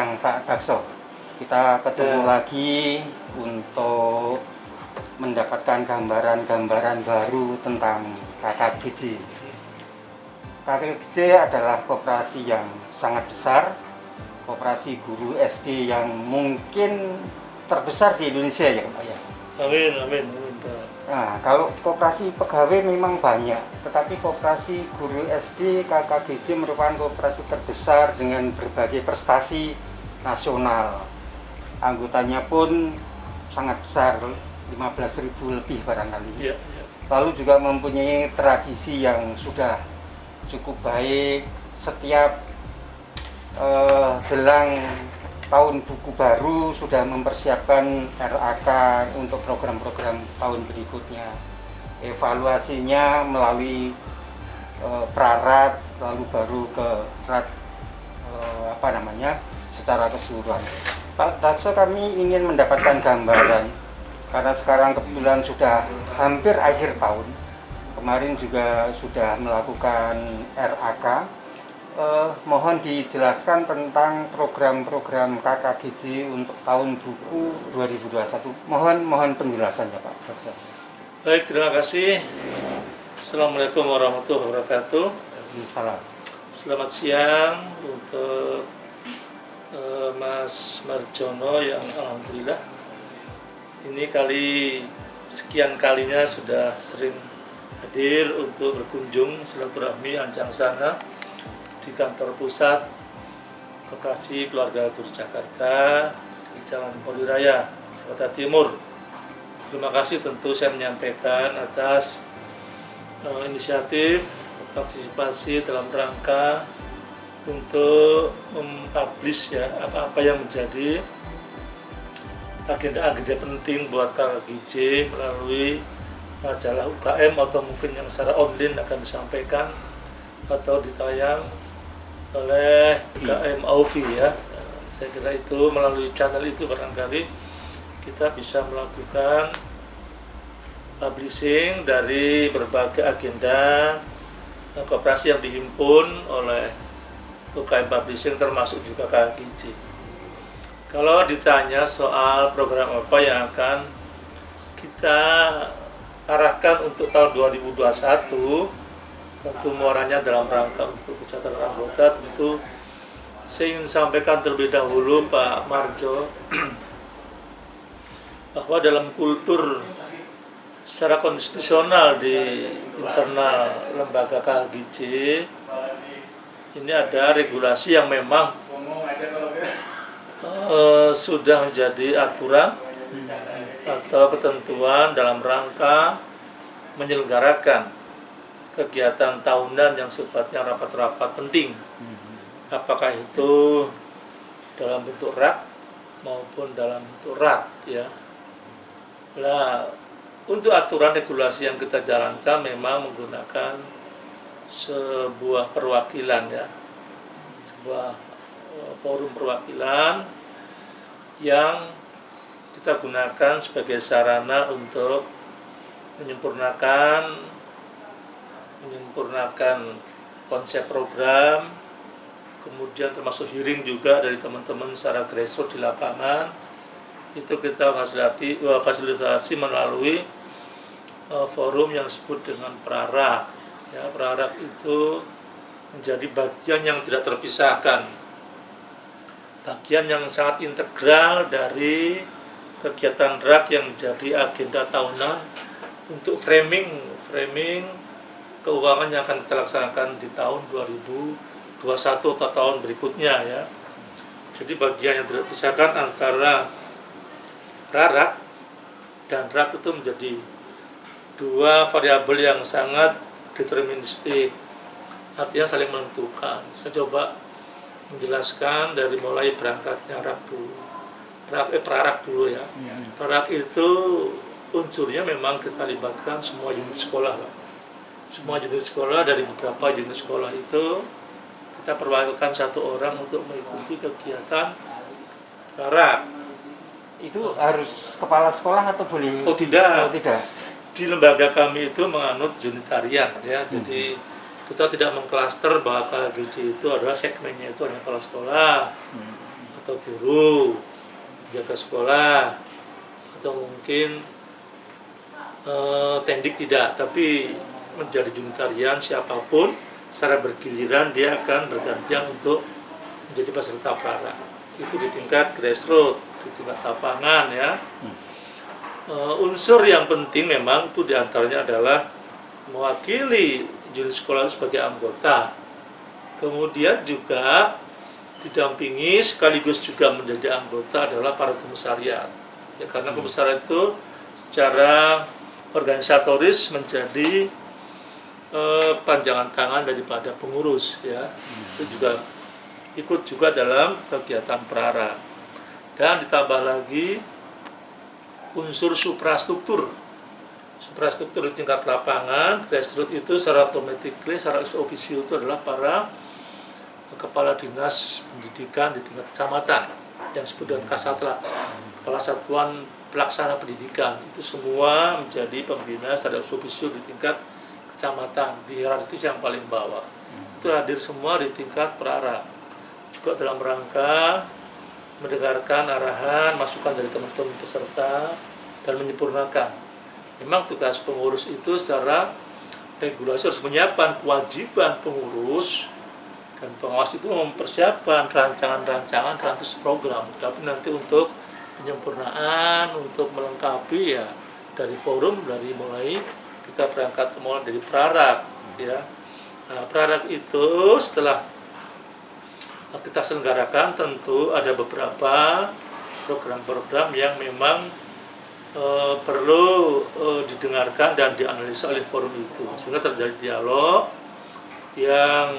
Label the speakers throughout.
Speaker 1: siang Pak Dakso. Kita ketemu lagi untuk mendapatkan gambaran-gambaran baru tentang KKGJ. KKGJ adalah koperasi yang sangat besar, koperasi guru SD yang mungkin terbesar di Indonesia ya Pak ya.
Speaker 2: Amin, amin, amin Pak.
Speaker 1: Nah, kalau koperasi pegawai memang banyak, tetapi koperasi guru SD KKGJ merupakan koperasi terbesar dengan berbagai prestasi nasional. Anggotanya pun sangat besar, 15.000 lebih barangkali.
Speaker 2: Ya, ya.
Speaker 1: Lalu juga mempunyai tradisi yang sudah cukup baik. Setiap jelang tahun buku baru sudah mempersiapkan RAK untuk program-program tahun berikutnya. Evaluasinya melalui prarat, lalu baru ke rat secara keseluruhan. Pak Dakso, kami ingin mendapatkan gambaran karena sekarang kebetulan sudah hampir akhir tahun. Kemarin juga sudah melakukan RAK. Mohon dijelaskan tentang program-program KKGJ untuk tahun buku 2021. Mohon penjelasannya Pak Dakso.
Speaker 2: Baik, terima kasih. Assalamualaikum warahmatullahi wabarakatuh.
Speaker 1: Salam.
Speaker 2: Selamat siang untuk Mas Marjono yang alhamdulillah ini sekian kalinya sudah sering hadir untuk berkunjung silaturahmi Ancang Sana di kantor pusat Koperasi Keluarga Guru Jakarta di Jalan Poliraya, Jakarta Timur. Terima kasih tentu saya menyampaikan atas inisiatif partisipasi dalam rangka untuk mempublish ya apa-apa yang menjadi agenda-agenda penting buat KKGJ melalui majalah UKM atau mungkin yang secara online akan disampaikan atau ditayang oleh UKM Aufi ya. Saya kira itu melalui channel itu barangkali kita bisa melakukan publishing dari berbagai agenda koperasi yang dihimpun oleh UKM Publishing termasuk juga KKGJ. Kalau ditanya soal program apa yang akan kita arahkan untuk tahun 2021, tentu muaranya dalam rangka untuk kesejahteraan anggota, tentu saya ingin sampaikan terlebih dahulu Pak Marjo bahwa dalam kultur secara konstitusional di internal lembaga KKGJ ini ada regulasi yang memang sudah menjadi aturan atau ketentuan dalam rangka menyelenggarakan kegiatan tahunan yang sifatnya rapat-rapat penting, apakah itu dalam bentuk rak maupun dalam bentuk rat ya. Nah, untuk aturan regulasi yang kita jalankan memang menggunakan sebuah perwakilan ya, sebuah forum perwakilan yang kita gunakan sebagai sarana untuk menyempurnakan konsep program, kemudian termasuk hearing juga dari teman-teman secara grassroots di lapangan. Itu kita fasilitasi melalui forum yang disebut dengan prarak. Ya, prarak itu menjadi bagian yang tidak terpisahkan, bagian yang sangat integral dari kegiatan RAK yang menjadi agenda tahunan untuk framing keuangan yang akan kita laksanakan di tahun 2021 atau tahun berikutnya ya. Jadi bagian yang tidak terpisahkan antara prarak dan RAK itu menjadi dua variabel yang sangat deterministik, artinya saling menentukan. Saya coba menjelaskan dari mulai berangkatnya prarak dulu ya. Prarak itu unsurnya memang kita libatkan semua unit sekolah. Semua unit sekolah, dari beberapa unit sekolah itu kita perwakilan satu orang untuk mengikuti kegiatan prarak.
Speaker 1: Itu harus kepala sekolah atau boleh?
Speaker 2: Oh tidak.
Speaker 1: Oh, tidak.
Speaker 2: Di lembaga kami itu menganut unitarian ya, jadi kita tidak mengklaster bahwa KKGJ itu adalah segmennya itu hanya kepala sekolah atau guru, jaga sekolah, atau mungkin tendik tidak, tapi menjadi junitarian siapapun secara bergiliran dia akan bergantian untuk menjadi peserta prara. Itu di tingkat grassroots, di tingkat lapangan ya. Unsur yang penting memang itu diantaranya adalah mewakili unit sekolah sebagai anggota. Kemudian juga didampingi sekaligus juga menjadi anggota adalah para komisariat. Ya, karena komisariat itu secara organisatoris menjadi panjangan tangan daripada pengurus ya. Itu juga ikut juga dalam kegiatan prara. Dan ditambah lagi unsur suprastruktur di tingkat lapangan, grassroots itu secara automatically, secara ex officio itu adalah para kepala dinas pendidikan di tingkat kecamatan yang disebut dengan Kasatla, kepala satuan pelaksana pendidikan. Itu semua menjadi pembina secara ex officio di tingkat kecamatan, di hierarkis yang paling bawah. Itu hadir semua di tingkat prara, juga dalam rangka mendengarkan arahan, masukan dari teman-teman peserta dan menyempurnakan. Memang tugas pengurus itu secara regulasi harus menyiapkan kewajiban pengurus, dan pengawas itu mempersiapkan rancangan-rancangan 100 program. Tapi nanti untuk penyempurnaan, untuk melengkapi ya dari forum, dari mulai kita berangkat mulai dari prarak ya. Nah, prarak itu setelah kita selenggarakan tentu ada beberapa program-program yang memang perlu didengarkan dan dianalisa oleh forum itu, sehingga terjadi dialog yang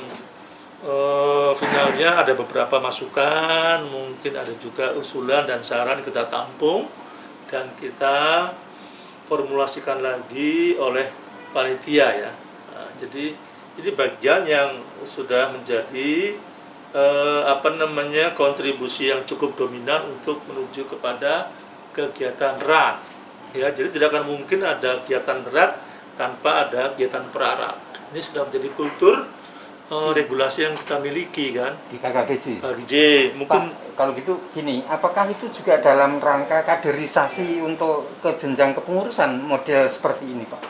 Speaker 2: finalnya ada beberapa masukan, mungkin ada juga usulan dan saran kita tampung dan kita formulasikan lagi oleh panitia ya. Nah, jadi ini bagian yang sudah menjadi kontribusi yang cukup dominan untuk menuju kepada kegiatan RAK ya. Jadi tidak akan mungkin ada kegiatan RAK tanpa ada kegiatan prara. Ini sudah menjadi kultur regulasi yang kita miliki kan
Speaker 1: di KKGJ.
Speaker 2: Mungkin
Speaker 1: Pak, kalau gitu gini, apakah itu juga dalam rangka kaderisasi untuk ke jenjang kepengurusan model seperti ini, Pak?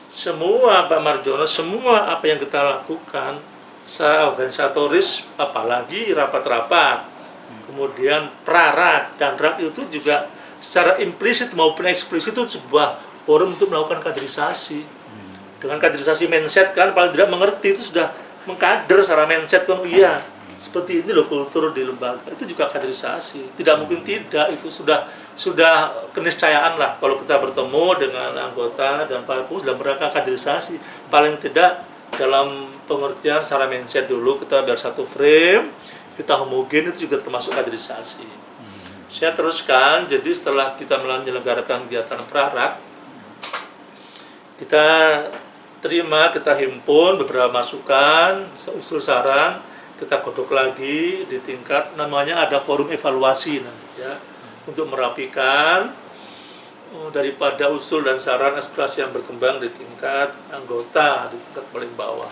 Speaker 2: Semua Pak Marjono, semua apa yang kita lakukan secara organisatoris, apalagi rapat-rapat, kemudian prarak dan rak itu juga secara implisit maupun eksplisit itu sebuah forum untuk melakukan kaderisasi. Dengan kaderisasi mindset kan paling tidak mengerti, itu sudah mengkader secara mindset kan, iya seperti ini loh kultur di lembaga, itu juga kaderisasi. Tidak mungkin tidak, itu sudah keniscayaan lah kalau kita bertemu dengan anggota dan para pengurus dalam rangka kaderisasi. Paling tidak dalam pengertian secara mindset dulu kita biar satu frame, kita homogen, itu juga termasuk kaderisasi. Saya teruskan, jadi setelah kita menyelenggarakan kegiatan prarak, kita terima, kita himpun beberapa masukan, usul saran, kita godok lagi di tingkat namanya ada forum evaluasi nanti ya, untuk merapikan daripada usul dan saran aspirasi yang berkembang di tingkat anggota, di tingkat paling bawah.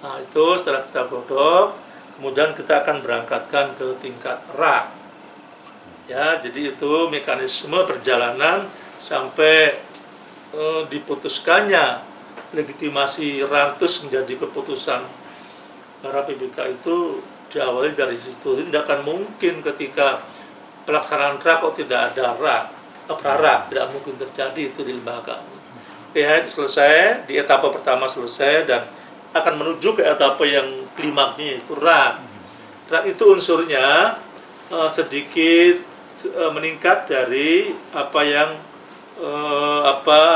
Speaker 2: Nah itu setelah kita godok, kemudian kita akan berangkatkan ke tingkat RAK. Ya, jadi itu mekanisme perjalanan sampai diputuskannya legitimasi rantus menjadi keputusan RAPBK itu diawali dari situ. Tidak akan mungkin ketika pelaksanaan RAK kok tidak ada prarak, tidak mungkin terjadi itu di lembaga. Ya, itu selesai, di etapa pertama selesai dan akan menuju ke etapa yang klimaknya itu RAK. RAK itu unsurnya sedikit meningkat dari apa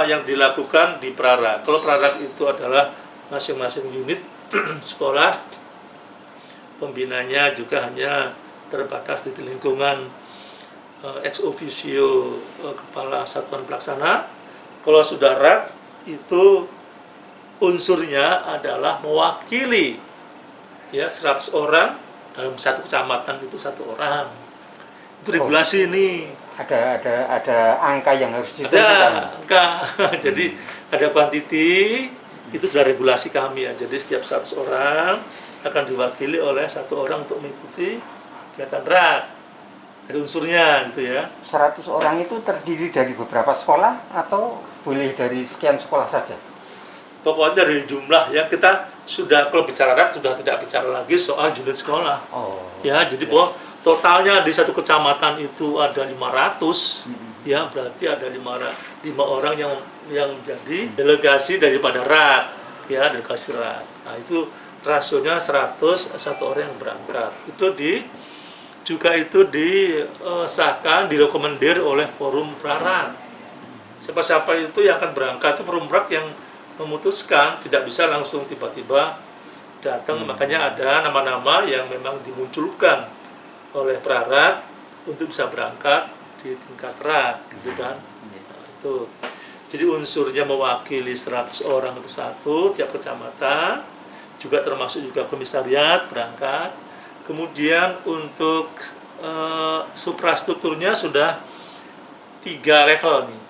Speaker 2: yang dilakukan di prarak. Kalau prarak itu adalah masing-masing unit sekolah, pembinanya juga hanya terbatas di lingkungan ex officio kepala satuan pelaksana. Kalau sudah RAK itu unsurnya adalah mewakili ya 100 orang dalam satu kecamatan, itu 1 orang. Itu regulasi ini.
Speaker 1: Ada angka yang harus ditentukan.
Speaker 2: Ada angka. Jadi ada kuantiti, itu sudah regulasi kami ya. Jadi setiap 100 orang akan diwakili oleh 1 orang untuk mengikuti kegiatan RAK dari unsurnya gitu ya.
Speaker 1: 100 orang itu terdiri dari beberapa sekolah atau boleh dari sekian sekolah saja?
Speaker 2: Pokoknya dari jumlah yang kita sudah, kalau bicara RAK sudah tidak bicara lagi soal unit sekolah. Ya, jadi bahwa totalnya di satu kecamatan itu ada 500, ya berarti ada 5 orang yang menjadi delegasi daripada RAK, ya delegasi RAK. Nah itu rasionya 100 satu orang yang berangkat. Itu juga itu disahkan, direkomendir oleh forum prarak. Siapa-siapa itu yang akan berangkat itu forum prarak yang memutuskan, tidak bisa langsung tiba-tiba datang. Makanya ada nama-nama yang memang dimunculkan oleh prarak untuk bisa berangkat di tingkat RAK, gitu kan. Nah, itu. Jadi unsurnya mewakili 100 orang itu satu tiap kecamatan, juga termasuk juga komisariat berangkat. Kemudian untuk suprastrukturnya sudah 3 level nih.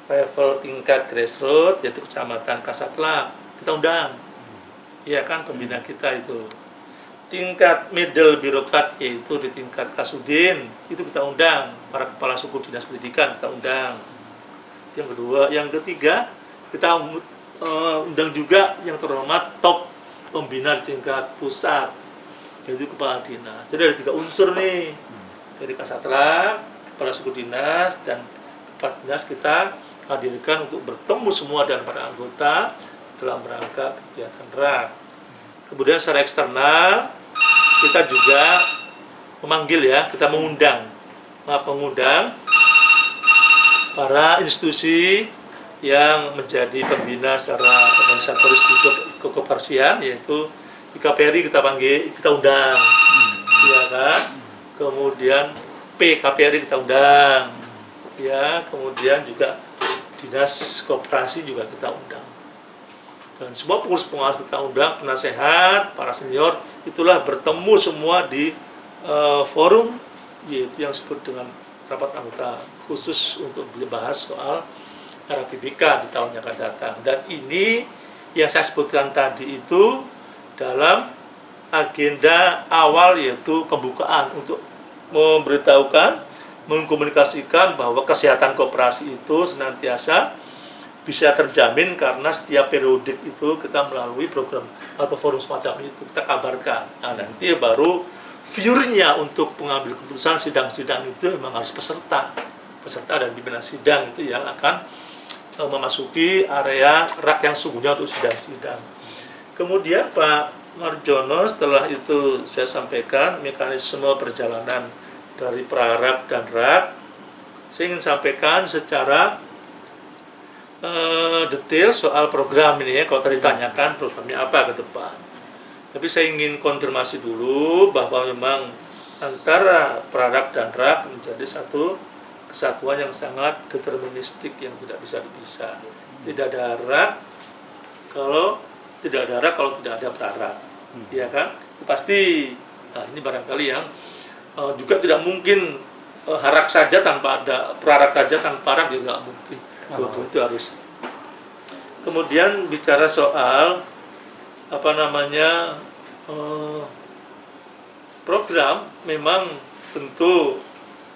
Speaker 2: Level tingkat grassroots yaitu kecamatan Kasatla, kita undang. Ya kan pembina kita itu. Tingkat middle birokrat yaitu di tingkat Kasudin, itu kita undang. Para kepala suku dinas pendidikan kita undang. Yang kedua, yang ketiga kita undang juga yang terhormat top pembina di tingkat pusat, yaitu kepala dinas. Jadi ada 3 unsur nih, dari Kasatla, kepala suku dinas, dan kepala dinas kita hadirkan untuk bertemu semua dengan para anggota dalam rangka kegiatan RAK. Kemudian secara eksternal kita juga memanggil, ya, kita mengundang para institusi yang menjadi pembina secara organisatoris di kekoperasian, yaitu IKPRI kita undang, ya kan. Kemudian PKPRI kita undang, ya. Kemudian juga dinas koperasi juga kita undang. Dan semua pengurus-pengurus kita undang, penasehat, para senior, itulah bertemu semua di forum, yaitu yang disebut dengan rapat anggota khusus untuk dibahas soal RAPBK di tahun yang akan datang. Dan ini yang saya sebutkan tadi itu dalam agenda awal, yaitu pembukaan untuk memberitahukan, mengkomunikasikan bahwa kesehatan koperasi itu senantiasa bisa terjamin karena setiap periodik itu kita melalui program atau forum semacam itu kita kabarkan. Nah, nanti baru view-nya untuk pengambil keputusan sidang-sidang itu memang harus peserta dan pimpinan sidang itu yang akan memasuki area RAK yang sungguhnya untuk sidang-sidang. Kemudian Pak Marjono, setelah itu saya sampaikan mekanisme perjalanan dari prarak dan RAK. Saya ingin sampaikan secara detail soal program ini, ya. Kalau tadi ditanyakan programnya apa ke depan, tapi saya ingin konfirmasi dulu bahwa memang antara prarak dan RAK menjadi satu kesatuan yang sangat deterministik yang tidak bisa dipisah. Tidak ada RAK kalau tidak ada prarak, ya kan? Pasti. Nah, ini barangkali yang juga tidak mungkin harak saja tanpa ada prarak saja tanpa RAK juga tidak mungkin. Dua-dua itu harus. Kemudian bicara soal program, memang tentu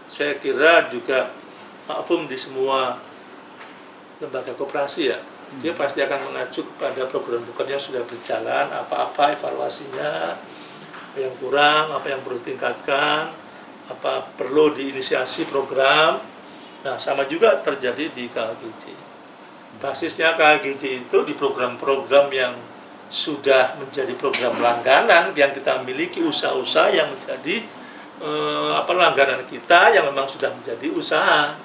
Speaker 2: saya kira juga maklum di semua lembaga koperasi, ya. Dia pasti akan mengacu kepada program-program yang sudah berjalan, apa-apa evaluasinya, apa yang kurang, apa yang perlu ditingkatkan, apa perlu diinisiasi program. Nah, sama juga terjadi di KHGJ. Basisnya KHGJ itu di program-program yang sudah menjadi program langganan yang kita miliki, usaha-usaha yang menjadi langganan kita yang memang sudah menjadi usaha.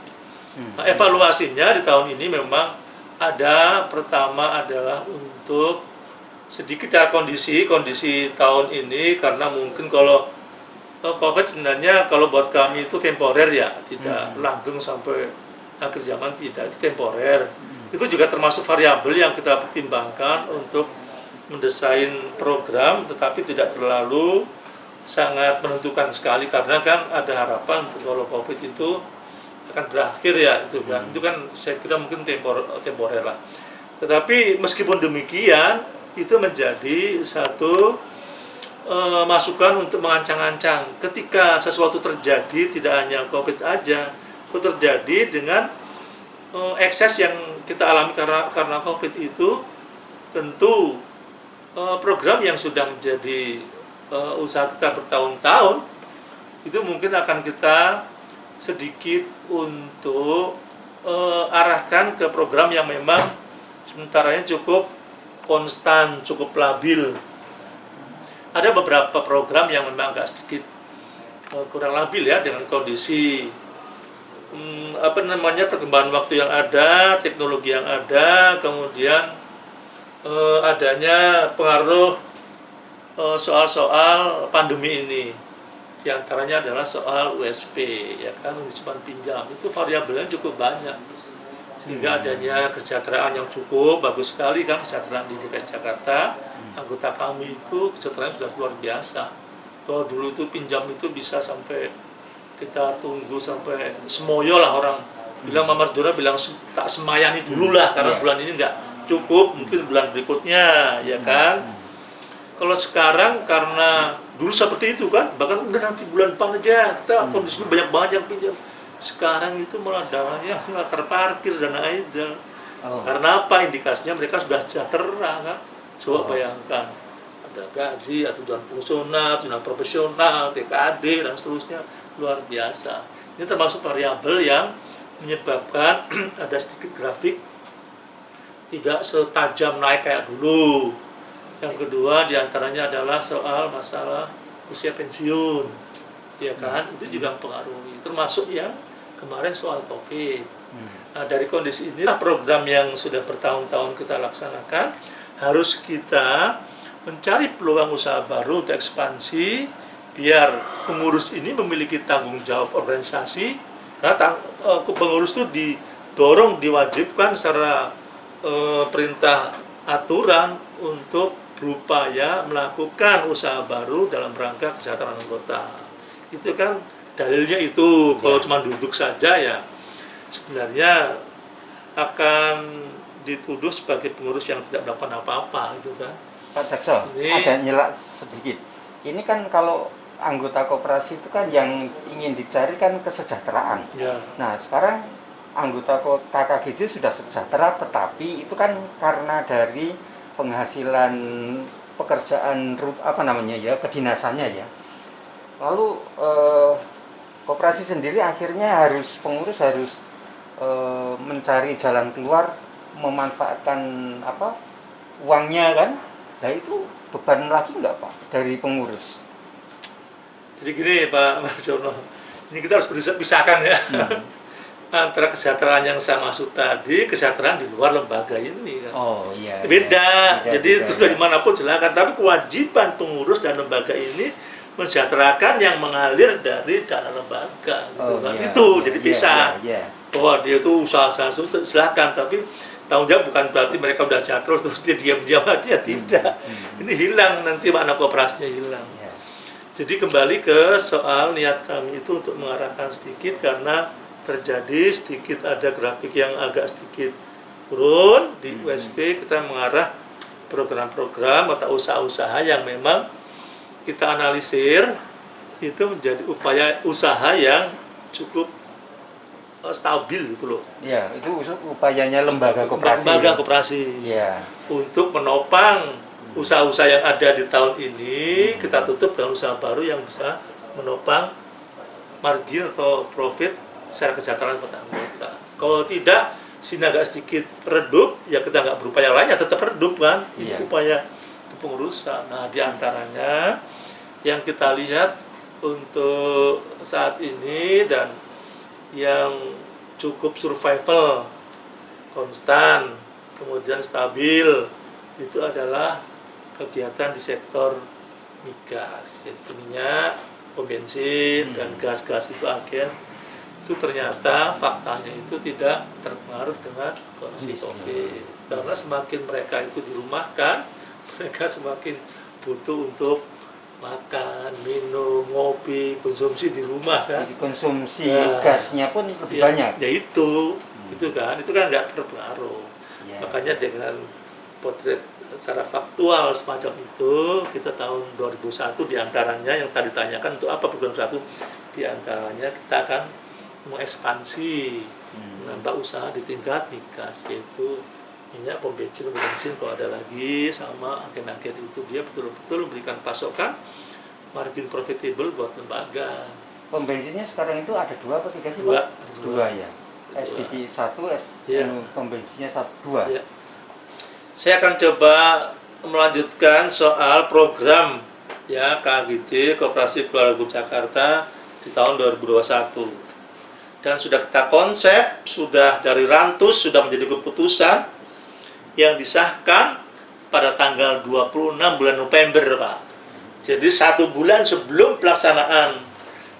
Speaker 2: Nah, evaluasinya di tahun ini memang ada, pertama adalah untuk sedikit kondisi tahun ini, karena mungkin kalau COVID sebenarnya kalau buat kami itu temporer, ya, tidak langgeng sampai akhir zaman, tidak, itu temporer. Itu juga termasuk variabel yang kita pertimbangkan untuk mendesain program, tetapi tidak terlalu sangat menentukan sekali, karena kan ada harapan kalau COVID itu akan berakhir, ya, itu kan. Itu kan saya kira mungkin temporer lah. Tetapi meskipun demikian, itu menjadi satu masukan untuk mengancang-ancang ketika sesuatu terjadi, tidak hanya COVID aja, itu terjadi dengan ekses yang kita alami karena COVID itu, tentu program yang sudah menjadi usaha kita bertahun-tahun itu mungkin akan kita sedikit untuk arahkan ke program yang memang sementaranya cukup konstan, cukup labil. Ada beberapa program yang memang agak sedikit kurang labil ya, dengan kondisi perkembangan waktu yang ada, teknologi yang ada, kemudian adanya pengaruh soal-soal pandemi ini. Di antaranya adalah soal USP, ya kan, asupan pinjam. Itu variabelnya cukup banyak. Sehingga adanya kesejahteraan yang cukup bagus sekali kan, kesejahteraan di DKI Jakarta. Anggota kami itu kesejahteraannya sudah luar biasa. Kalau dulu itu pinjam itu bisa sampai kita tunggu sampai semoyo lah, orang bilang, Mama Jona bilang tak semayani dulu lah karena bulan ini nggak cukup, mungkin bulan berikutnya, ya kan. Kalau sekarang karena dulu seperti itu kan, bahkan udah nanti bulan depan aja kita kondisinya banyak banget yang pinjam. Sekarang itu malah dananya nggak terparkir, dana idle. Karena apa? Indikasinya mereka sudah sejahtera kan. Coba bayangkan, ada gaji, aturan fungsional, tunjangan profesional, TKD, dan seterusnya, luar biasa. Ini termasuk variabel yang menyebabkan ada sedikit grafik tidak setajam naik kayak dulu. Yang kedua diantaranya adalah soal masalah usia pensiun, ya kan, itu juga mempengaruhi. Termasuk yang kemarin soal COVID. Nah, dari kondisi inilah program yang sudah bertahun-tahun kita laksanakan, harus kita mencari peluang usaha baru untuk ekspansi, biar pengurus ini memiliki tanggung jawab organisasi, karena pengurus itu didorong, diwajibkan secara perintah aturan untuk berupaya melakukan usaha baru dalam rangka kesejahteraan anggota. Itu kan dalilnya itu. Kalau cuma duduk saja ya sebenarnya akan dituduh sebagai pengurus yang tidak melakukan apa-apa, itu kan.
Speaker 1: Pak Dakso, ada nyelak sedikit. Ini kan kalau anggota koperasi itu kan yang ingin dicari kan kesejahteraan.
Speaker 2: Ya.
Speaker 1: Nah, sekarang anggota KKGJ sudah sejahtera, tetapi itu kan karena dari penghasilan pekerjaan kedinasannya ya. Lalu koperasi sendiri akhirnya pengurus harus mencari jalan keluar, memanfaatkan uangnya kan. Nah, itu beban lagi enggak Pak dari pengurus?
Speaker 2: Jadi gini Pak Marjono, ini kita harus pisahkan ya. Antara kesejahteraan yang saya maksud tadi, kesejahteraan di luar lembaga ini kan.
Speaker 1: Oh iya.
Speaker 2: Beda.
Speaker 1: Iya,
Speaker 2: jadi itu dari manapun silakan, tapi kewajiban pengurus dan lembaga ini mensejahterakan yang mengalir dari dana lembaga gitu kan.
Speaker 1: Iya,
Speaker 2: itu
Speaker 1: iya,
Speaker 2: jadi pisah.
Speaker 1: Iya.
Speaker 2: Bahwa dia itu usaha silakan, tapi tanggung jawab bukan berarti mereka udah sejahtera terus dia diam-diam aja, tidak. Ini hilang, nanti makna kooperasinya hilang.
Speaker 1: Iya.
Speaker 2: Jadi kembali ke soal niat kami itu untuk mengarahkan sedikit, karena terjadi sedikit ada grafik yang agak sedikit turun di USP. Kita mengarah program-program atau usaha-usaha yang memang kita analisir itu menjadi upaya usaha yang cukup stabil gitu loh.
Speaker 1: Ya, itu upayanya lembaga koperasi.
Speaker 2: Lembaga koperasi.
Speaker 1: Ya.
Speaker 2: Untuk menopang usaha-usaha yang ada di tahun ini, kita tutup dengan usaha baru yang bisa menopang margin atau profit secara kesejahteraan pada anggota. Kalau tidak, sini agak sedikit redup, ya kita nggak berupaya lainnya, tetap redup kan. Ini upaya kepengurusan. Nah, diantaranya yang kita lihat untuk saat ini dan yang cukup survival, konstan, kemudian stabil, itu adalah kegiatan di sektor migas, yaitu minyak, bensin, dan gas-gas itu agen. Itu ternyata faktanya itu tidak terpengaruh dengan kondisi COVID. Karena semakin mereka itu dirumahkan, mereka semakin butuh untuk makan, minum, ngopi, konsumsi di rumah kan.
Speaker 1: Jadi konsumsi gasnya pun lebih banyak.
Speaker 2: Ya itu kan nggak terpengaruh.
Speaker 1: Ya.
Speaker 2: Makanya dengan potret secara faktual semacam itu. Kita tahun 2001 diantaranya yang tadi ditanyakan untuk apa program 1, diantaranya kita akan mengekspansi menambah usaha di tingkat migas, yaitu minyak, pom bensin kalau ada lagi, sama agen-agen itu dia betul-betul memberikan pasokan margin profitable buat lembaga.
Speaker 1: Pom bensinnya sekarang itu ada 2 atau 3 sih? Dua ya. SPP 1,
Speaker 2: Ya.
Speaker 1: pom bensinnya 2.
Speaker 2: Ya. Saya akan coba melanjutkan soal program ya KGJ Koperasi Keluarga Jakarta di tahun 2021. Dan sudah kita konsep, sudah dari rantus, sudah menjadi keputusan yang disahkan pada tanggal 26 bulan November, Pak. Jadi 1 bulan sebelum pelaksanaan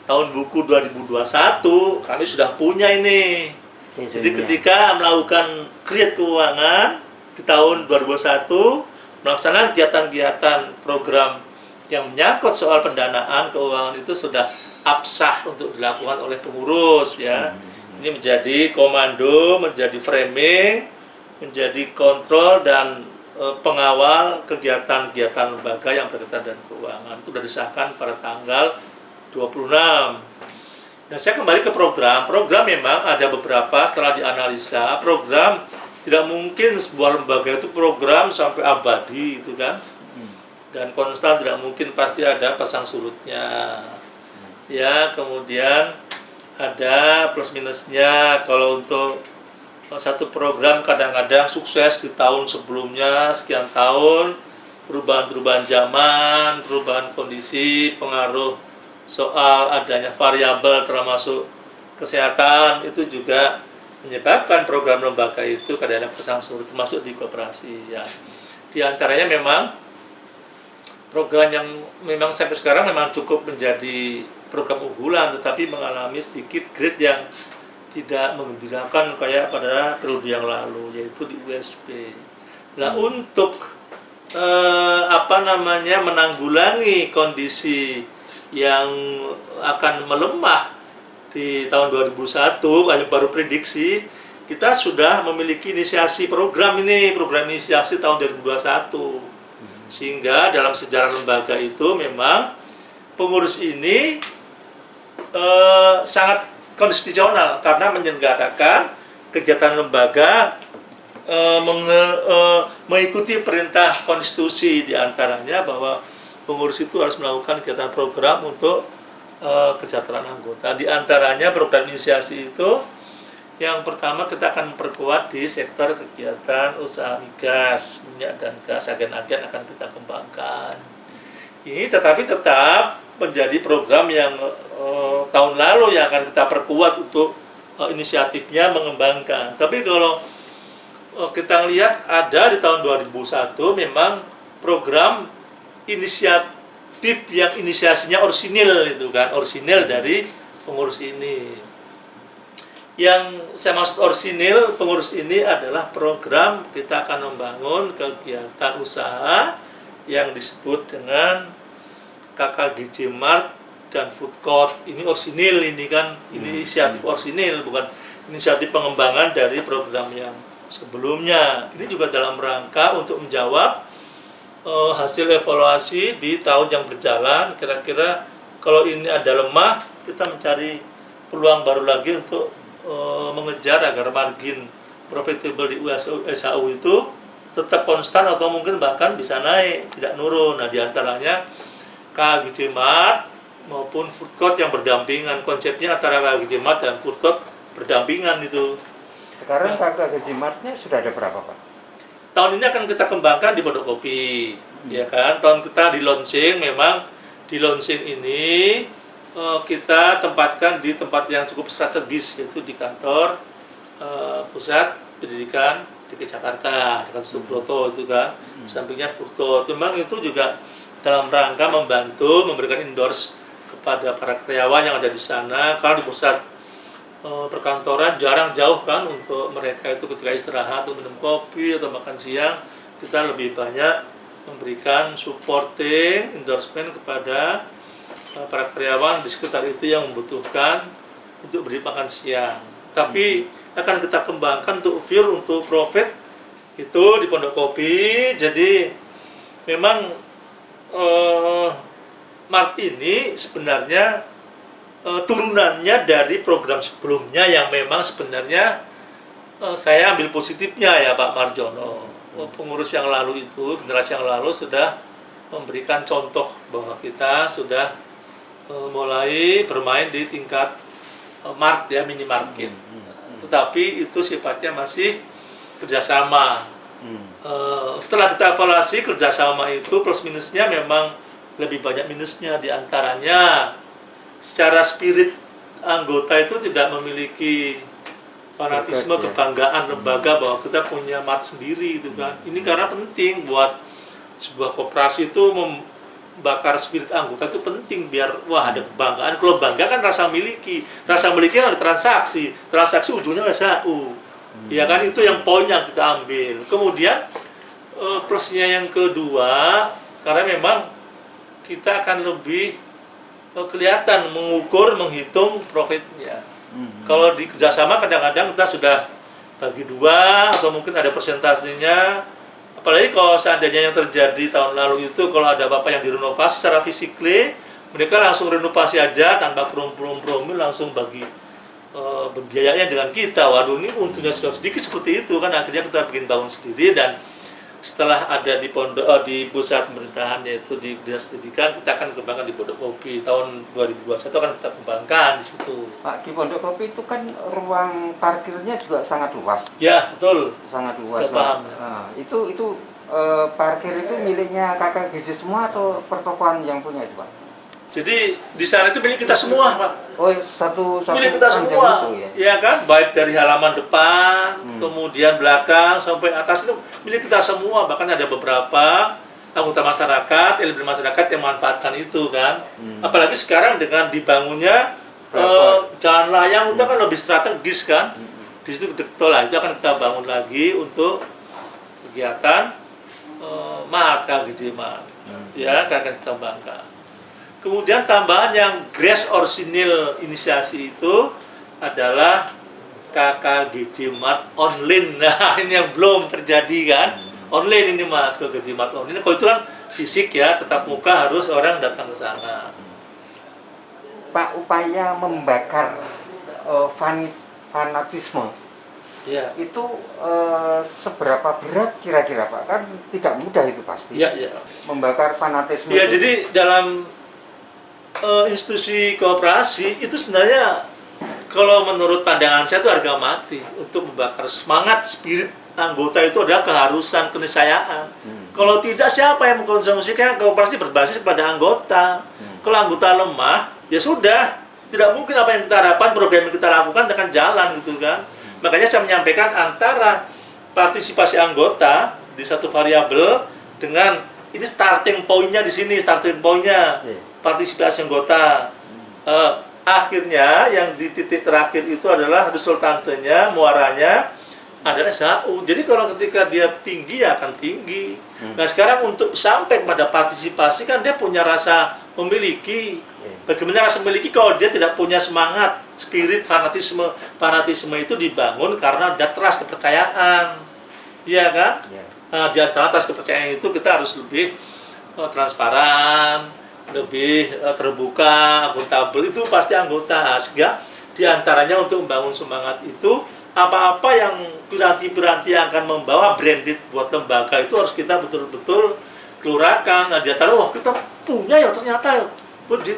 Speaker 2: tahun buku 2021, kami sudah punya ini. Jadi ketika melakukan create keuangan di tahun 2021, melaksanakan kegiatan-kegiatan program yang menyangkut soal pendanaan keuangan itu sudah absah untuk dilakukan oleh pengurus ya. Ini menjadi komando, menjadi framing, menjadi kontrol dan pengawal kegiatan-kegiatan lembaga yang berkaitan dengan keuangan. Itu sudah disahkan pada tanggal 26. Nah, saya kembali ke program. Program memang ada beberapa setelah dianalisa. Program tidak mungkin sebuah lembaga itu program sampai abadi itu kan. Dan konstan tidak mungkin, pasti ada pasang surutnya. Ya, kemudian ada plus minusnya. Kalau untuk satu program kadang-kadang sukses di tahun sebelumnya sekian tahun, perubahan-perubahan zaman, perubahan kondisi, pengaruh soal adanya variabel termasuk kesehatan itu juga menyebabkan program lembaga itu kadang-kadang pasang surut, termasuk di koperasi ya. Di antaranya memang program yang memang sampai sekarang memang cukup menjadi program unggulan, tetapi mengalami sedikit grade yang tidak menggembirakan kayak pada periode yang lalu, yaitu di USP. Nah, untuk menanggulangi kondisi yang akan melemah di tahun 2001, baru prediksi, kita sudah memiliki inisiasi program ini, program inisiasi tahun 2021. Sehingga dalam sejarah lembaga itu memang pengurus ini sangat konstitusional karena menyelenggarakan kegiatan lembaga mengikuti perintah konstitusi, diantaranya bahwa pengurus itu harus melakukan kegiatan program untuk kesejahteraan anggota. Di antaranya program inisiasi itu yang pertama kita akan memperkuat di sektor kegiatan usaha migas, minyak dan gas, agen-agen akan kita kembangkan. Ini tetapi tetap menjadi program yang tahun lalu yang akan kita perkuat untuk inisiatifnya mengembangkan. Tapi kalau kita lihat ada di tahun 2001 memang program inisiatif yang inisiasinya orisinil itu kan, orisinil dari pengurus ini. Yang saya maksud orisinil pengurus ini adalah program kita akan membangun kegiatan usaha yang disebut dengan KKGJ Mart dan Food Court. Ini orisinil, ini kan inisiatif orisinil, bukan inisiatif pengembangan dari program yang sebelumnya. Ini juga dalam rangka untuk menjawab hasil evaluasi di tahun yang berjalan. Kira-kira kalau ini ada lemah, kita mencari peluang baru lagi untuk mengejar agar margin profitable di USAU itu tetap konstan atau mungkin bahkan bisa naik, tidak nurun. Nah, diantaranya KGJ Mart maupun Food Court yang berdampingan. Konsepnya antara KGJ Mart dan Food Court berdampingan itu.
Speaker 1: Sekarang KGJ Martnya sudah ada berapa, Pak?
Speaker 2: Tahun ini akan kita kembangkan di Pondok Kopi, ya kan? Tahun kita di launching, memang di launching ini kita tempatkan di tempat yang cukup strategis, yaitu di kantor pusat pendidikan di Jakarta, dekat Subroto itu kan, sampingnya Food Court. Memang itu juga dalam rangka membantu memberikan endorse kepada para karyawan yang ada di sana, karena di pusat perkantoran jarang jauh kan untuk mereka itu ketika istirahat untuk minum kopi atau makan siang. Kita lebih banyak memberikan supporting endorsement kepada para karyawan di sekitar itu yang membutuhkan untuk beri makan siang. Tapi akan kita kembangkan untuk pure untuk profit Itu di Pondok Kopi. Jadi memang Mart ini sebenarnya turunannya dari program sebelumnya yang memang sebenarnya saya ambil positifnya ya Pak Marjono. Pengurus yang lalu itu, generasi yang lalu sudah memberikan contoh bahwa kita sudah mulai bermain di tingkat mart ya, minimarket. Tetapi itu sifatnya masih kerjasama. Setelah kita evaluasi kerjasama itu plus minusnya memang lebih banyak minusnya, diantaranya secara spirit anggota itu tidak memiliki fanatisme, kebanggaan lembaga bahwa kita punya mart sendiri gitu kan. Ini karena penting buat sebuah koperasi itu membakar spirit anggota itu penting biar wah ada kebanggaan. Kalau bangga kan rasa miliki ada transaksi ujungnya SHU. Ya kan, itu yang poin yang kita ambil. Kemudian plusnya yang kedua, karena memang kita akan lebih kelihatan mengukur, menghitung profitnya. Kalau di kerjasama kadang-kadang kita sudah bagi dua atau mungkin ada persentasenya. Apalagi kalau seandainya yang terjadi tahun lalu itu kalau ada bapak yang direnovasi secara fisikly, mereka langsung renovasi aja tanpa promil langsung bagi biayanya dengan kita. Waduh, ini untungnya sudah sedikit seperti itu kan, akhirnya kita bikin bangun sendiri. Dan setelah ada di di pusat pemerintahan yaitu di Dinas Pendidikan, kita akan kembangkan di Pondok Kopi. Tahun 2021 akan kita kembangkan di situ.
Speaker 1: Pak, di Pondok Kopi itu kan ruang parkirnya juga sangat luas.
Speaker 2: Ya, betul.
Speaker 1: Sangat luas.
Speaker 2: Sudah paham.
Speaker 1: Nah, itu parkir itu miliknya KKGJ semua atau pertokohan yang punya itu, Pak?
Speaker 2: Jadi di sana itu milik kita semua, Pak.
Speaker 1: Oh, satu
Speaker 2: Milik kita semua,
Speaker 1: itu, ya?
Speaker 2: Ya kan? Baik dari halaman depan, kemudian belakang sampai atas itu milik kita semua. Bahkan ada beberapa anggota masyarakat, elemen masyarakat yang memanfaatkan itu kan. Apalagi sekarang dengan dibangunnya jalan layang itu kan lebih strategis kan. Di situ betul lah, itu akan kita bangun lagi untuk kegiatan mart, KGJ Mart. Ya, akan kita bangga. Kemudian tambahan yang grace orisinil inisiasi itu adalah KKGJ Mart online. Nah, ini yang belum terjadi kan. Online ini Mas, KKGJ Mart online. Kalau itu kan fisik ya, tetap muka harus orang datang ke sana.
Speaker 1: Pak, upaya membakar fanatisme
Speaker 2: Ya.
Speaker 1: itu seberapa berat kira-kira Pak? Kan tidak mudah itu pasti.
Speaker 2: Ya, ya.
Speaker 1: Membakar fanatisme.
Speaker 2: Ya,
Speaker 1: itu...
Speaker 2: jadi dalam institusi koperasi itu sebenarnya kalau menurut pandangan saya itu harga mati. Untuk membakar semangat spirit anggota itu adalah keharusan, keniscayaan. Kalau tidak, siapa yang mengkonsumsikan? Koperasi berbasis pada anggota. Kalau anggota lemah, ya sudah, tidak mungkin apa yang kita harapkan, program yang kita lakukan akan jalan gitu kan. Makanya saya menyampaikan antara partisipasi anggota di satu variabel dengan ini starting point-nya di sini, starting point-nya partisipasi anggota. Akhirnya yang di titik terakhir itu adalah resultantenya, muaranya adalah SHU. Jadi kalau ketika dia tinggi ya akan tinggi. Nah, sekarang untuk sampai pada partisipasi kan dia punya rasa memiliki. Bagaimana rasa memiliki kalau dia tidak punya semangat, spirit, fanatisme. Fanatisme itu dibangun karena ada trust, kepercayaan. Iya kan? Nah, di antara trust kepercayaan itu kita harus lebih transparan, lebih terbuka, akuntabel, itu pasti anggota. Sehingga diantaranya untuk membangun semangat itu, apa-apa yang piranti-piranti yang akan membawa branded buat lembaga itu harus kita betul-betul kelurakan. Nah, diantara, wah kita punya ya ternyata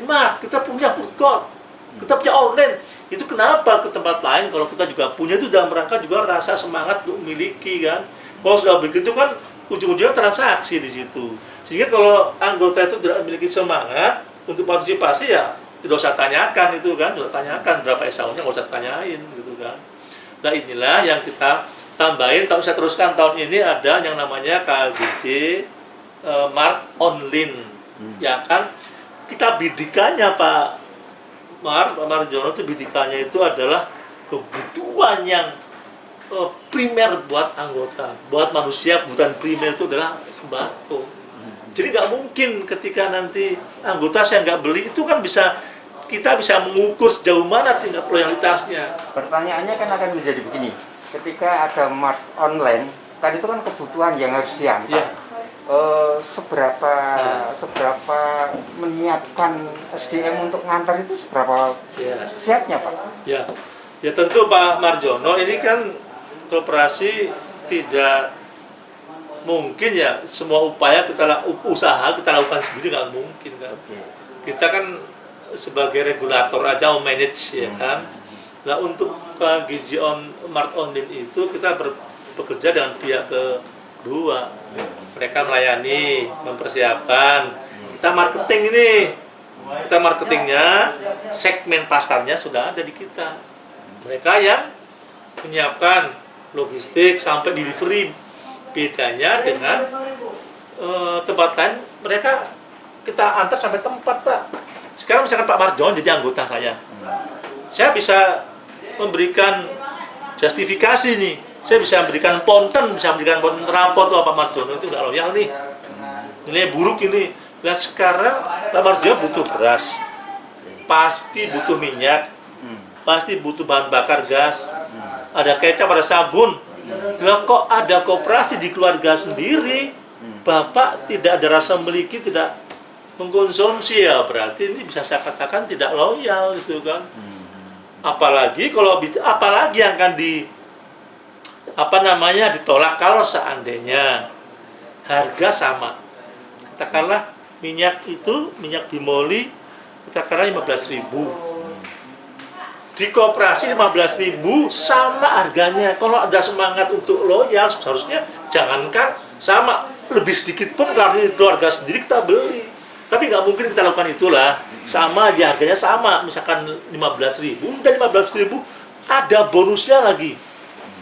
Speaker 2: Mart, kita punya food court, kita punya online. Itu kenapa ke tempat lain kalau kita juga punya itu dalam rangka juga rasa semangat untuk memiliki kan. Kalau sudah begitu kan ujung-ujungnya transaksi di situ. Sehingga kalau anggota itu tidak memiliki semangat untuk partisipasi ya tidak usah tanyakan itu kan, tidak tanyakan berapa SAU-nya, nggak usah tanyain gitu kan. Nah, inilah yang kita tambahin, tak usah teruskan tahun ini ada yang namanya KGJ Mart Online. Ya kan kita bidikannya Pak Marjono itu bidikannya itu adalah kebutuhan yang primer buat anggota, buat manusia. Kebutuhan primer itu adalah sembako. Jadi nggak mungkin ketika nanti anggota saya nggak beli, itu kan kita bisa mengukur sejauh mana tingkat loyalitasnya.
Speaker 1: Pertanyaannya kan akan menjadi begini, ketika ada mart online tadi itu kan kebutuhan yang harus diantar.
Speaker 2: Ya.
Speaker 1: Seberapa menyiapkan SDM untuk ngantar itu seberapa
Speaker 2: Ya.
Speaker 1: siapnya Pak?
Speaker 2: Ya, ya tentu Pak Marjono, ini kan koperasi tidak mungkin ya semua upaya usaha kita lakukan sendiri, nggak mungkin kan. Kita kan sebagai regulator aja manage ya kan. Nah untuk KGJ Mart Online itu kita bekerja dengan pihak kedua. Mereka melayani, mempersiapkan. Kita marketing ini. Kita marketingnya, segmen pasarnya sudah ada di kita. Mereka yang menyiapkan logistik sampai delivery. Bedanya dengan tempat lain, mereka kita antar sampai tempat, Pak. Sekarang misalkan Pak Marjono jadi anggota saya bisa memberikan justifikasi nih. Saya bisa memberikan ponten raport tuh Pak Marjono itu nggak loyal nih. Nilai buruk ini. Nah sekarang Pak Marjono butuh beras, pasti butuh minyak, pasti butuh bahan bakar gas, ada kecap, ada sabun. Lah kok ada koperasi di keluarga sendiri, Bapak tidak ada rasa memiliki, tidak mengkonsumsi, ya berarti ini bisa saya katakan tidak loyal gitu kan. Apalagi yang akan ditolak kalau seandainya harga sama. Katakanlah minyak bimoli katakanlah 15.000. Di koperasi 15.000 sama harganya. Kalau ada semangat untuk loyal, seharusnya jangankan sama, lebih sedikit pun karena keluarga sendiri kita beli. Tapi nggak mungkin kita lakukan itulah. Sama aja harganya sama, misalkan 15.000, sudah 15.000, ada bonusnya lagi.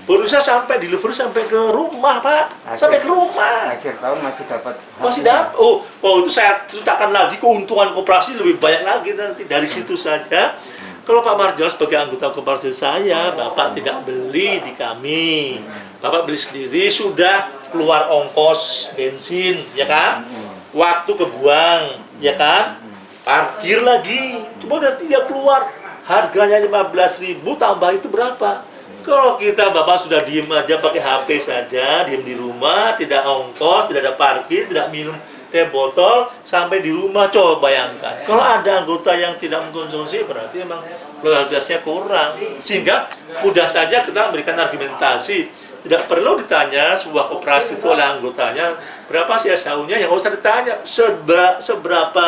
Speaker 2: Bonusnya sampai delivery sampai ke rumah, Pak. Sampai ke rumah.
Speaker 1: Akhir tahun masih dapat.
Speaker 2: Masih dapat. Oh, itu saya ceritakan lagi, keuntungan koperasi lebih banyak lagi nanti dari situ saja. Kalau Pak Marjono sebagai anggota koperasi saya, Bapak tidak beli di kami. Bapak beli sendiri, sudah keluar ongkos bensin, ya kan? Waktu kebuang, ya kan? Parkir lagi, cuma udah tidak keluar. Harganya 15.000, tambah itu berapa? Kalau kita Bapak sudah diem aja pakai HP saja, diem di rumah, tidak ongkos, tidak ada parkir, tidak minum teh botol, sampai di rumah, coba bayangkan. Kalau ada anggota yang tidak mengkonsumsi, berarti memang loyalitasnya kurang. Sehingga mudah saja kita memberikan argumentasi. Tidak perlu ditanya sebuah koperasi itu oleh anggotanya, berapa sih SAU-nya, yang usah ditanya seberapa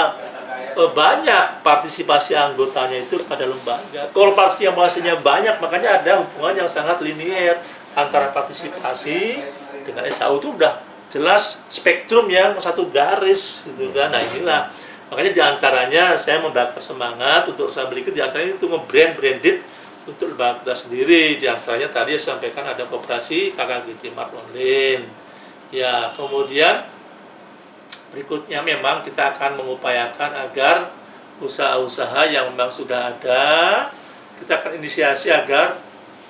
Speaker 2: banyak partisipasi anggotanya itu pada lembaga. Kalau partisipasi yang bahasanya banyak, makanya ada hubungan yang sangat linier antara partisipasi dengan SAU itu udah jelas spektrum yang satu garis gitu kan. Nah inilah makanya diantaranya saya membakar semangat untuk saya beli diantaranya itu branded untuk lembaga kita sendiri. Diantaranya tadi saya sampaikan ada koperasi KKGJ Mart Online. Ya kemudian berikutnya memang kita akan mengupayakan agar usaha-usaha yang memang sudah ada, kita akan inisiasi agar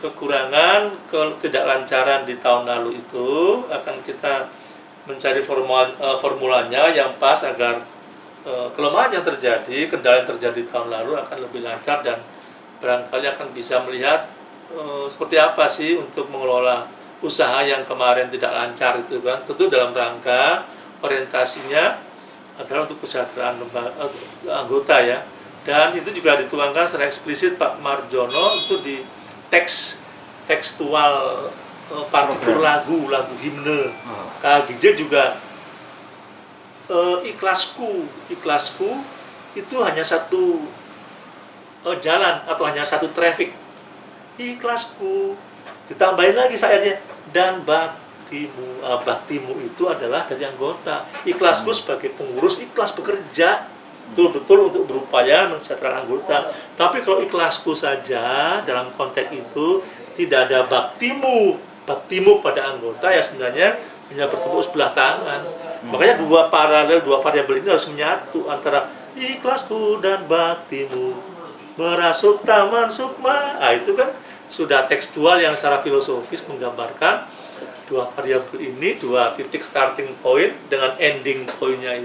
Speaker 2: kekurangan, ketidaklancaran di tahun lalu itu akan kita mencari formulanya yang pas agar kelemahan yang terjadi, kendala yang terjadi di tahun lalu akan lebih lancar dan barangkali akan bisa melihat seperti apa sih untuk mengelola usaha yang kemarin tidak lancar itu kan. Tentu dalam rangka orientasinya adalah untuk kesejahteraan anggota ya, dan itu juga dituangkan secara eksplisit Pak Marjono itu di tekstual partitur lagu himne KGJ juga. Ikhlasku itu hanya satu jalan atau hanya satu traffic. Ikhlasku ditambahin lagi syairnya, dan baktimu itu adalah dari anggota. Ikhlasku sebagai pengurus ikhlas bekerja betul-betul untuk berupaya mensejahterakan anggota. Tapi kalau ikhlasku saja dalam konteks itu tidak ada baktimu pada anggota, ya sebenarnya hanya bertepuk sebelah tangan. Makanya dua variabel ini harus menyatu antara ikhlasku dan baktimu merasuk taman sukma. Nah, itu kan sudah tekstual yang secara filosofis menggambarkan dua variabel ini, dua titik starting point dengan ending point-nya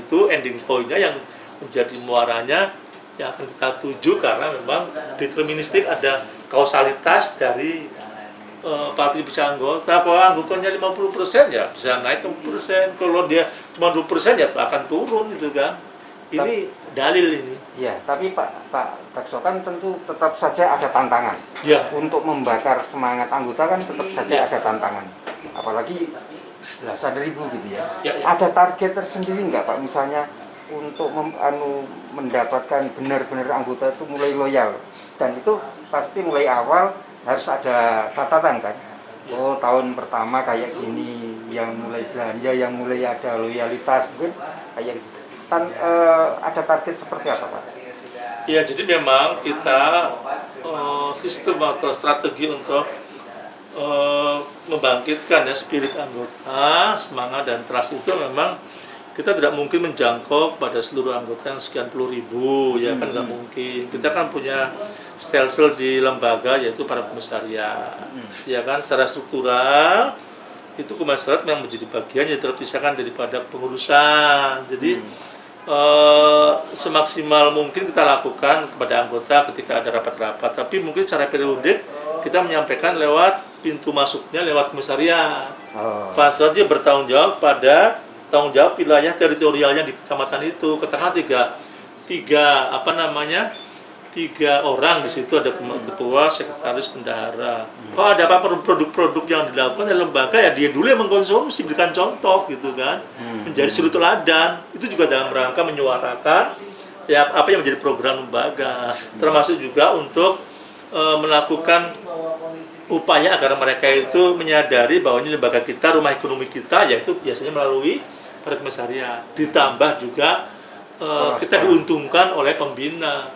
Speaker 2: yang menjadi muaranya yang akan kita tuju, karena memang deterministik ada kausalitas dari partisipasi anggota. Kalau anggotanya 50% ya bisa naik 50%. Kalau dia cuma 20% ya akan turun gitu kan. Ini dalil ini.
Speaker 1: Ya, tapi Pak Dakso kan tentu tetap saja ada tantangan.
Speaker 2: Ya.
Speaker 1: Untuk membakar semangat anggota kan tetap saja ada tantangan. Apalagi belasan ribu gitu ya. Ada target tersendiri nggak Pak? Misalnya untuk mendapatkan benar-benar anggota itu mulai loyal. Dan itu pasti mulai awal harus ada catatan kan. Oh, tahun pertama kayak gini, yang mulai belanja, yang mulai ada loyalitas mungkin kayak gitu. Ada target seperti apa Pak?
Speaker 2: Ya, jadi memang kita sistem atau strategi untuk membangkitkan ya spirit anggota, semangat dan trust itu memang kita tidak mungkin menjangkau pada seluruh anggota yang sekian puluh ribu, ya kan nggak mungkin. Kita kan punya stelsel di lembaga yaitu para komisariat, ya kan secara struktural itu komisariat yang menjadi bagian yang terpisahkan daripada pengurusan. Jadi semaksimal mungkin kita lakukan kepada anggota ketika ada rapat-rapat, tapi mungkin secara periodik kita menyampaikan lewat pintu masuknya lewat komisariat. Pas dia bertanggung jawab pada tanggung jawab wilayah teritorialnya di kecamatan itu. Katakanlah tiga orang di situ, ada ketua, sekretaris, bendahara. Kalau ada apa produk-produk yang dilakukan oleh lembaga ya dia dulu yang mengkonsumsi, berikan contoh gitu kan, menjadi suri teladan. Itu juga dalam rangka menyuarakan ya apa yang menjadi program lembaga, termasuk juga untuk melakukan upaya agar mereka itu menyadari bahwa ini lembaga kita, rumah ekonomi kita, yaitu biasanya melalui para komisariat. Ditambah juga kita diuntungkan oleh pembina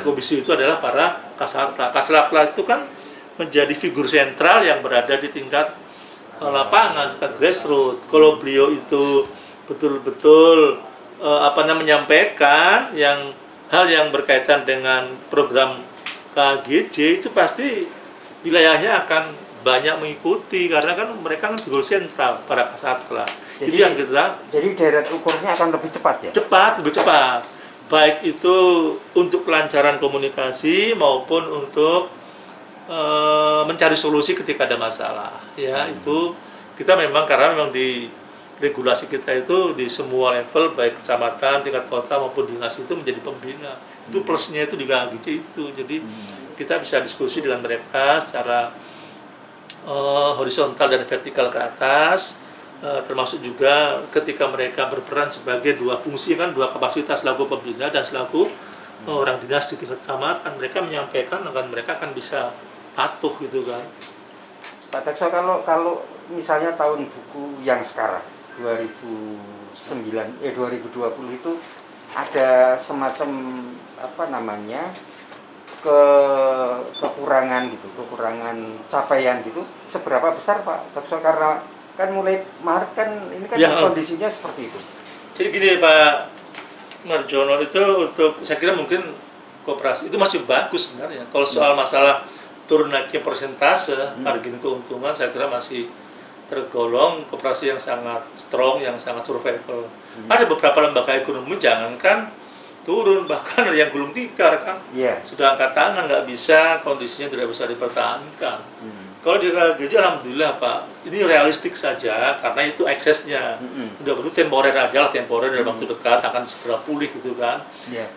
Speaker 2: komisi itu adalah para kasarta. Kasarta itu kan menjadi figur sentral yang berada di tingkat lapangan, tingkat grassroots. Kalau beliau itu betul-betul menyampaikan hal yang berkaitan dengan program KGJ, itu pasti wilayahnya akan banyak mengikuti karena kan mereka kan figur sentral para kasarta. Itu yang
Speaker 1: jadi deret ukurnya akan lebih cepat ya?
Speaker 2: Lebih cepat. Baik itu untuk kelancaran komunikasi maupun untuk mencari solusi ketika ada masalah. Ya, itu kita karena memang di regulasi kita itu di semua level baik kecamatan, tingkat kota maupun dinas itu menjadi pembina. Itu plusnya itu di KGJ itu. Jadi kita bisa diskusi dengan mereka secara horizontal dan vertikal ke atas. Termasuk juga ketika mereka berperan sebagai dua fungsi kan, dua kapasitas selaku pembina dan selaku orang dinas di tingkat kecamatan, mereka menyampaikan akan mereka akan bisa patuh gitu kan.
Speaker 1: Pak Dakso, kalau misalnya tahun buku yang sekarang 2020 itu ada semacam kekurangan capaian gitu, seberapa besar Pak Dakso? Karena kan mulai Maret kan ini kan kondisinya seperti itu.
Speaker 2: Jadi gini Pak Marjono, itu untuk saya kira mungkin koperasi itu masih bagus sebenarnya. Kalau soal masalah turun naiknya persentase margin keuntungan, saya kira masih tergolong koperasi yang sangat strong, yang sangat survival. Ada beberapa lembaga ekonomi jangankan turun, bahkan ada yang gulung tikar kan, sudah angkat tangan, nggak bisa, kondisinya tidak bisa dipertahankan. Kalau di KGJ alhamdulillah Pak, ini realistik saja karena itu eksesnya. Udah perlu temporer aja lah, temporer dalam waktu dekat akan segera pulih gitu kan.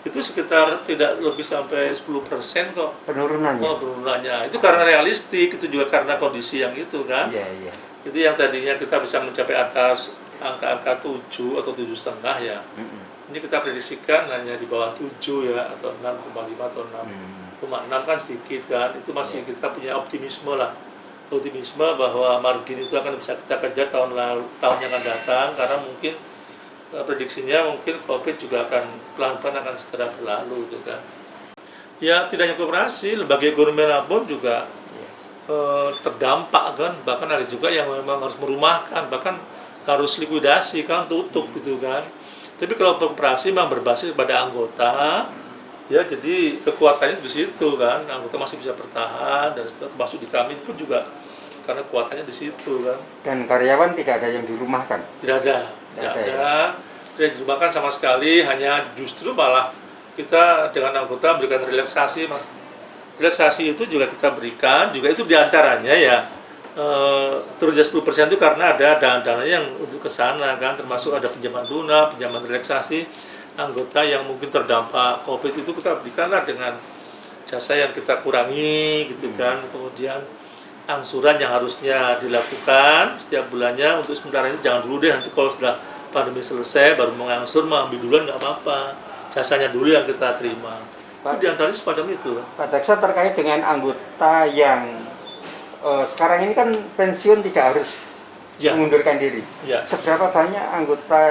Speaker 2: Itu sekitar tidak lebih sampai 10% kok penurunannya. Itu karena realistik, itu juga karena kondisi yang itu kan. Itu yang tadinya kita bisa mencapai atas angka-angka 7 atau 7,5 ya. Ini kita prediksikan hanya di bawah 7 ya, atau 6,5 atau 6,6 kan sedikit kan. Itu masih kita punya optimisme bahwa margin itu akan bisa kita kejar tahun yang akan datang, karena mungkin prediksinya mungkin COVID juga akan pelan-pelan akan segera berlalu gitu kan. Ya tidak hanya koperasi, lembaga ekonomi pun juga terdampak kan, bahkan ada juga yang memang harus merumahkan, bahkan harus likuidasi kan, tutup gitu kan. Tapi kalau koperasi memang berbasis pada anggota, ya jadi kekuatannya di situ kan, anggota masih bisa bertahan, dan termasuk di kami pun juga karena kekuatannya di situ kan. Dan
Speaker 1: karyawan tidak ada yang dirumahkan?
Speaker 2: Tidak ada, tidak dirumahkan sama sekali, hanya justru malah kita dengan anggota berikan relaksasi Mas. Relaksasi itu juga kita berikan, juga itu diantaranya ya turun jadi 10% itu karena ada dana-dana yang untuk ke sana kan, termasuk ada pinjaman lunak, pinjaman relaksasi anggota yang mungkin terdampak COVID itu kita berikanlah dengan jasa yang kita kurangi gitu kan. Kemudian angsuran yang harusnya dilakukan setiap bulannya untuk sementara ini jangan dulu deh, nanti kalau sudah pandemi selesai baru mengangsur, mau ambil duluan nggak apa-apa, jasanya dulu yang kita terima. Itu diantaranya semacam itu.
Speaker 1: Pak Daksa, terkait dengan anggota yang sekarang ini kan pensiun tidak harus mengundurkan diri. Seberapa banyak anggota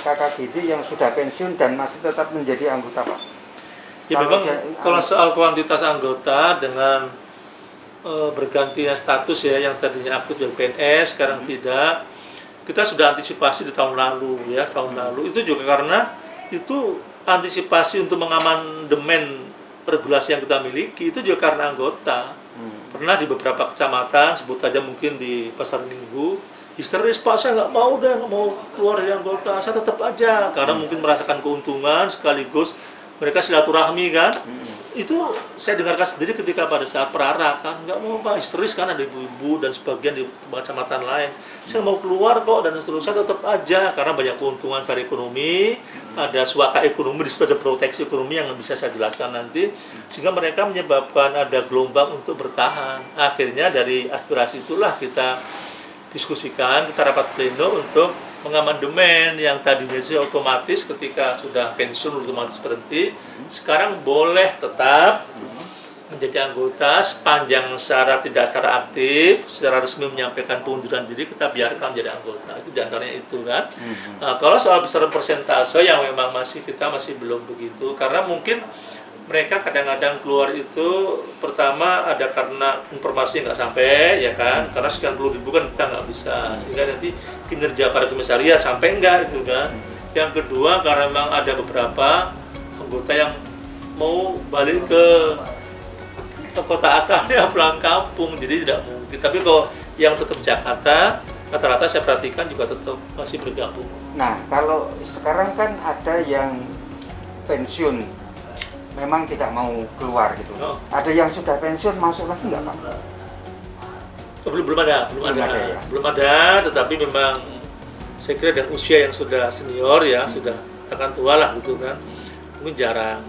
Speaker 1: KKGD yang sudah pensiun dan masih tetap menjadi anggota, Pak?
Speaker 2: Ya memang kalau soal kuantitas anggota dengan bergantinya status ya, yang tadinya aktif jadi PNS sekarang tidak, kita sudah antisipasi di tahun lalu ya, itu juga karena itu antisipasi untuk mengamandemen regulasi yang kita miliki itu juga karena anggota. Pernah di beberapa kecamatan, sebut saja mungkin di Pasar Minggu, histeris, Pak, saya nggak mau keluar dari anggota, saya tetap aja, karena mungkin merasakan keuntungan sekaligus mereka silaturahmi kan. Itu saya dengarkan sendiri ketika pada saat perarakan, nggak mau, Pak, histeris kan, ada ibu-ibu dan sebagian di kecamatan lain, saya mau keluar kok, dan seterusnya, tetap aja karena banyak keuntungan secara ekonomi, ada suaka ekonomi, di situ ada proteksi ekonomi yang bisa saya jelaskan nanti, sehingga mereka menyebabkan ada gelombang untuk bertahan. Akhirnya dari aspirasi itulah kita diskusikan, kita rapat pleno untuk mengamandemen yang tadinya sih otomatis ketika sudah pensiun otomatis berhenti, sekarang boleh tetap menjadi anggota sepanjang secara aktif, secara resmi menyampaikan pengunduran diri, kita biarkan menjadi anggota. Itu diantaranya itu kan. Nah, kalau soal besaran persentase yang memang kita masih belum begitu, karena mungkin mereka kadang-kadang keluar itu pertama ada karena informasi nggak sampai ya kan, karena sekian puluh ribu kan kita nggak bisa, sehingga nanti kinerja para komisariat sampai enggak itu kan. Yang kedua karena memang ada beberapa anggota yang mau balik ke kota asalnya, pulang kampung, jadi tidak mungkin. Tapi kalau yang tetap Jakarta, rata-rata saya perhatikan juga tetap masih bergabung.
Speaker 1: Nah, kalau sekarang kan ada yang pensiun memang tidak mau keluar gitu. Ada yang sudah pensiun masuk lagi nggak, Pak?
Speaker 2: Belum ada, tetapi memang saya kira dengan usia yang sudah senior ya, sudah katakan tua lah gitu kan, mungkin jarang,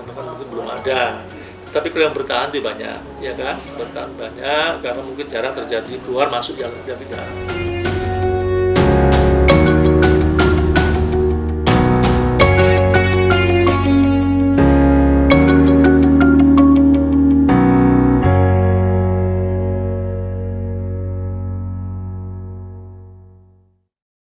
Speaker 2: bahkan mungkin belum ada. Tetapi kalau yang bertahan itu banyak, ya kan, bertahan banyak karena mungkin jarang terjadi keluar masuk jalan, tapi jarang.